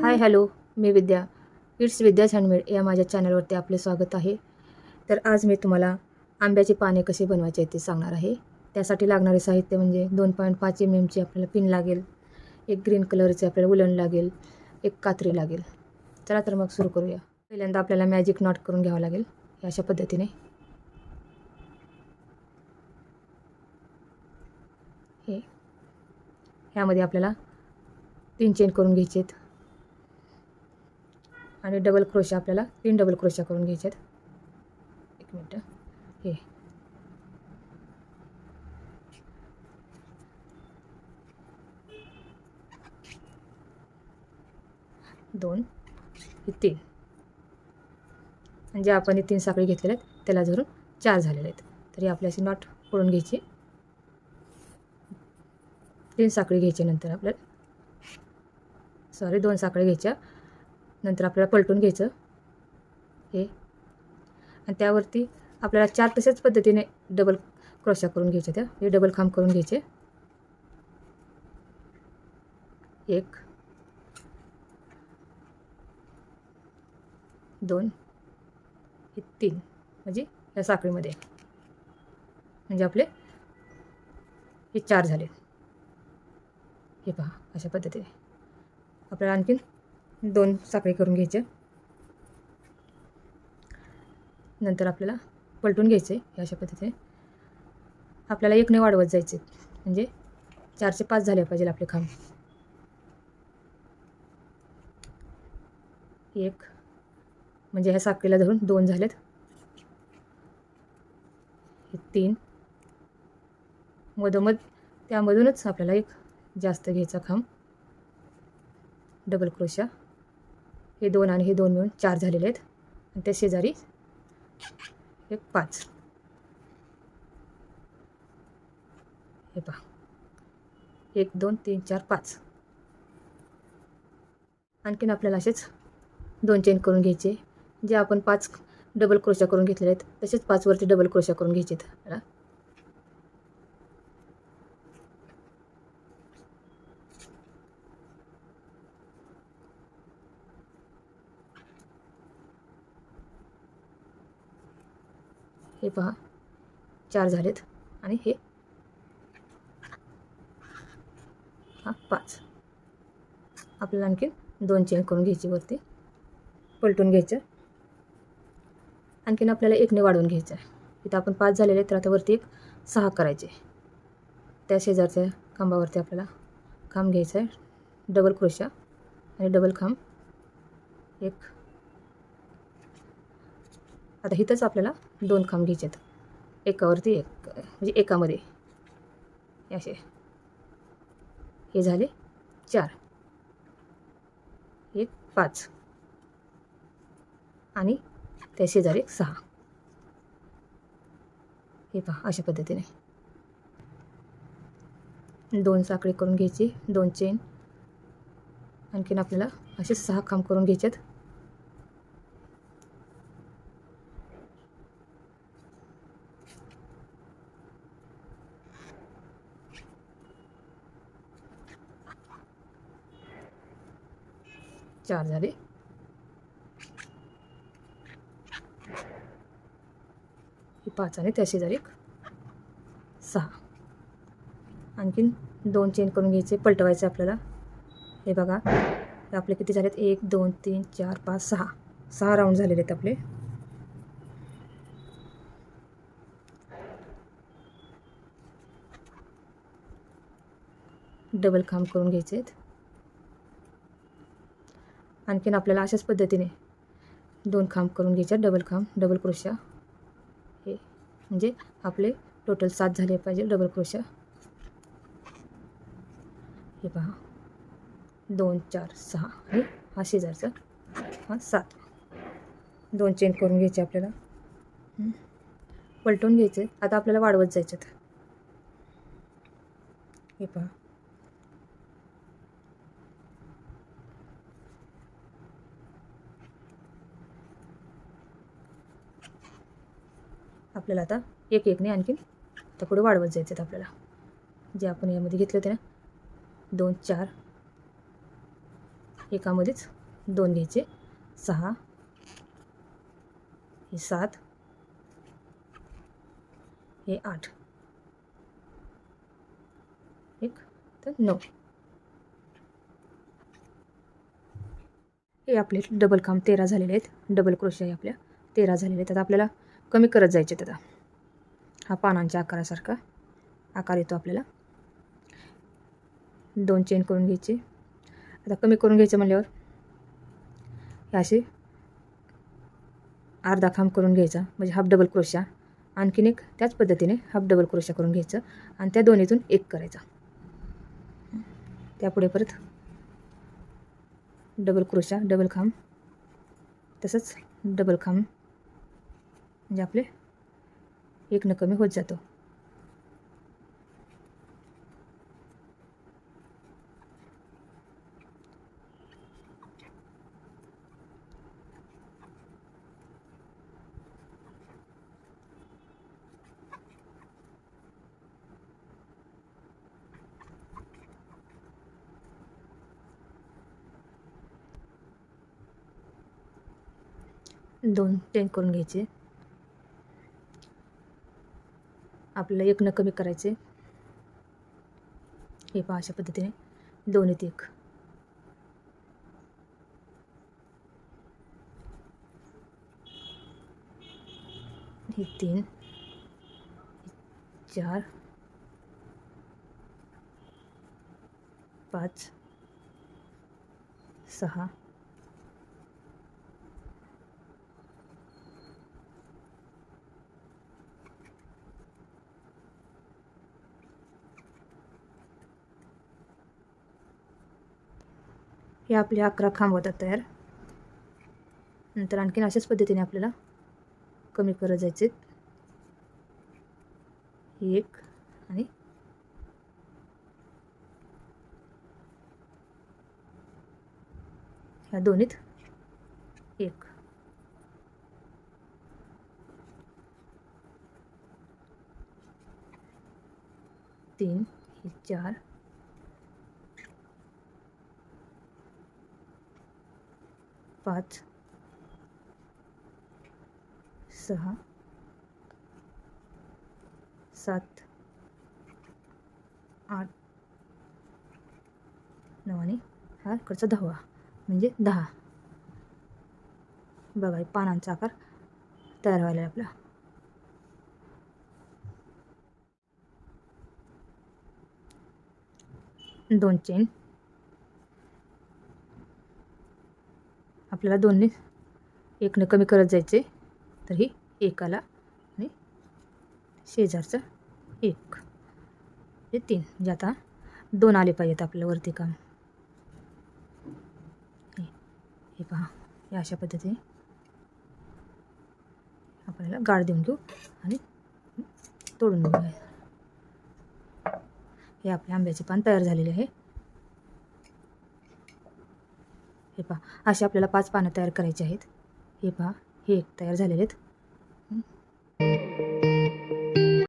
हाय hello, मी Vidya. It's Vidya's handmade या माझ्या चॅनलवरती आपले स्वागत आहे. तर आज मी तुम्हाला आंब्याची पाने कशी बनवायची ते सांगणार आहे. त्यासाठी लागणारे साहित्य म्हणजे 2.5 mm आपल्याला पिन लागेल, एक ग्रीन कलरचे आपल्याला उलन लागेल, एक कात्री लागेल. चला तर मग सुरू करूया. पहिल्यांदा आपल्याला मॅजिक नॉट करून घ्यावं लागेल अशा पद्धतीने. ह्यामध्ये आपल्याला 3 चेन करून घ्यायचे आहेत आणि डबल क्रोशा आपल्याला 3 डबल क्रोशा करून घ्यायचे आहेत. एक मिनटं. हे 2 हे 3 म्हणजे आपण हे 3 साखळी घेतलेल्या आहेत त्याला धरून 4 झालेले आहेत. तरी आपल्याशी नॉट पडून घ्यायची. 3 साखळी घ्यायच्या नंतर आपल्याला 2 साखळी घ्यायच्या नंतर आपल्याला पलटून घ्यायचं हे आणि त्यावरती आपल्याला 4 तशाच पद्धतीने डबल क्रोशा करून घ्यायच्या. त्या हे डबल खांब करून घ्यायचे. 1 2 हे 3 म्हणजे या साखळीमध्ये म्हणजे आपले हे 4 झाले. हे पहा अशा पद्धतीने आपल्याला आणखीन 2 साखळी करून घ्यायच्या. नंतर आपल्याला पलटून घ्यायचं आहे अशा पद्धतीने. आपल्याला 1 ने वाढवत जायचे म्हणजे 4 चे 5 झाले पाहिजे आपले खांब. 1 म्हणजे ह्या साखळीला धरून 2 झालेत. हे 3 मधोमध त्यामधूनच आपल्याला एक जास्त घ्यायचा खांब डबल क्रोशा. हे 2 आणि हे 2 मिळून 4 झालेले आहेत आणि त्या शेजारी एक 5. हे पहा 1 2 3 4 5. आणखीन आपल्याला असेच 2 चेन करून घ्यायचे. जे आपण 5 डबल क्रोशा करून घेतलेले आहेत तसेच 5 वरती डबल क्रोशा करून घ्यायचे आहेत. हे पहा 4 झालेत आणि हे 5. आपल्याला आणखी 2 चेन करून घ्यायची वरती पलटून घ्यायचं. आणखीन आपल्याला 1 ने वाढवून घ्यायचं आहे. इथं आपण 5 झालेले तर आता वरती एक 6 करायचे. त्या शेजारच्या खांबावरती आपल्याला खांब घ्यायचा आहे डबल क्रोशा आणि डबल खांब एक. आता इथंच आपल्याला 2 खांब घ्यायचे आहेत एकावरती एक म्हणजे एकामध्ये असे. हे झाले 4 1 5 आणि त्या शेजारी 6. हे पहा अशा पद्धतीने 2 साखळी करून घ्यायची 2 चेन. आणखीन आपल्याला असे 6 खांब करून घ्यायचे आहेत. चार झाले. हे 5 आणि त्या शेजारी 6. आणखीन 2 चेन करून घ्यायचे पलटवायचे आपल्याला. हे बघा आपले किती झालेत 1 2 3 4 5 6. 6 राऊंड झालेले आहेत आपले. डबल खांब करून घ्यायचे आहेत. आणखीन आपल्याला अशाच पद्धतीने 2 खांब करून घ्यायचे डबल खांब डबल क्रोशा. हे म्हणजे आपले टोटल 7 झाले पाहिजे डबल क्रोशा. हे पहा 2 4 6 आणि हा शेजारचा 7. 2 चेन करून घ्यायचे आपल्याला पलटून घ्यायचे. आता आपल्याला वाढवत जायचे. हे पहा आपल्याला आता 1 1 ने आणखीन आता पुढे वाढवत जायचे आपल्याला. जे आपण यामध्ये घेतले होते ना 2 4 एकामध्येच 2 घ्यायचे, 6 हे 7 हे 8 एक तर 9. हे आपले डबल खांब 13 झालेले आहेत. डबल क्रोशे आपल्या 13 झालेले आहेत. आता आपल्याला कमी करत जायचे. आता हा पानांच्या आकारासारखा आकार येतो आपल्याला. 2 चेन करून घ्यायचे. आता कमी करून घ्यायचं म्हणल्यावर हे असे अर्धा खांब करून घ्यायचा, म्हणजे हाफ डबल क्रोशा. आणखीन एक त्याच पद्धतीने हाफ डबल क्रोशा करून घ्यायचं आणि त्या दोन्हीतून एक करायचा. त्यापुढे परत डबल क्रोशा, डबल खांब, तसंच डबल खांब, म्हणजे आपले एक न कमी होत जातो. दोन चेन करून घ्यायचे. आपल्याला एक न कमी करायचे. हे पहा अशा पद्धतीने दोन्हीत एक. हे 3 4 5 6 हे आपले 11 खांब होतात तयार. नंतर आणखीन अशाच पद्धतीने आपल्याला कमी करत जायचे. एक आणि ह्या दोन्हीत एक. तीन हे 4 5 6 7 8 9 आणि हा इकडचा 10वा म्हणजे 10. बघा पानांचा आकार तयार व्हायला आहे आपला. दोन चेन आपल्याला दोन्ही एक न कमी करत जायचे. तर ही एक आला आणि शेजारचा एक, हे 3. म्हणजे आता 2 आले पाहिजेत आपल्याला वरती काम. हे पहा हे अशा पद्धतीने आपल्याला गाठ देऊन घेऊ आणि तोडून घेऊ. हे आपले आंब्याचे पान तयार झालेले आहे. हे पहा असे आपल्याला 5 पानं तयार करायची आहेत. हे पहा हे एक तयार झालेले आहेत.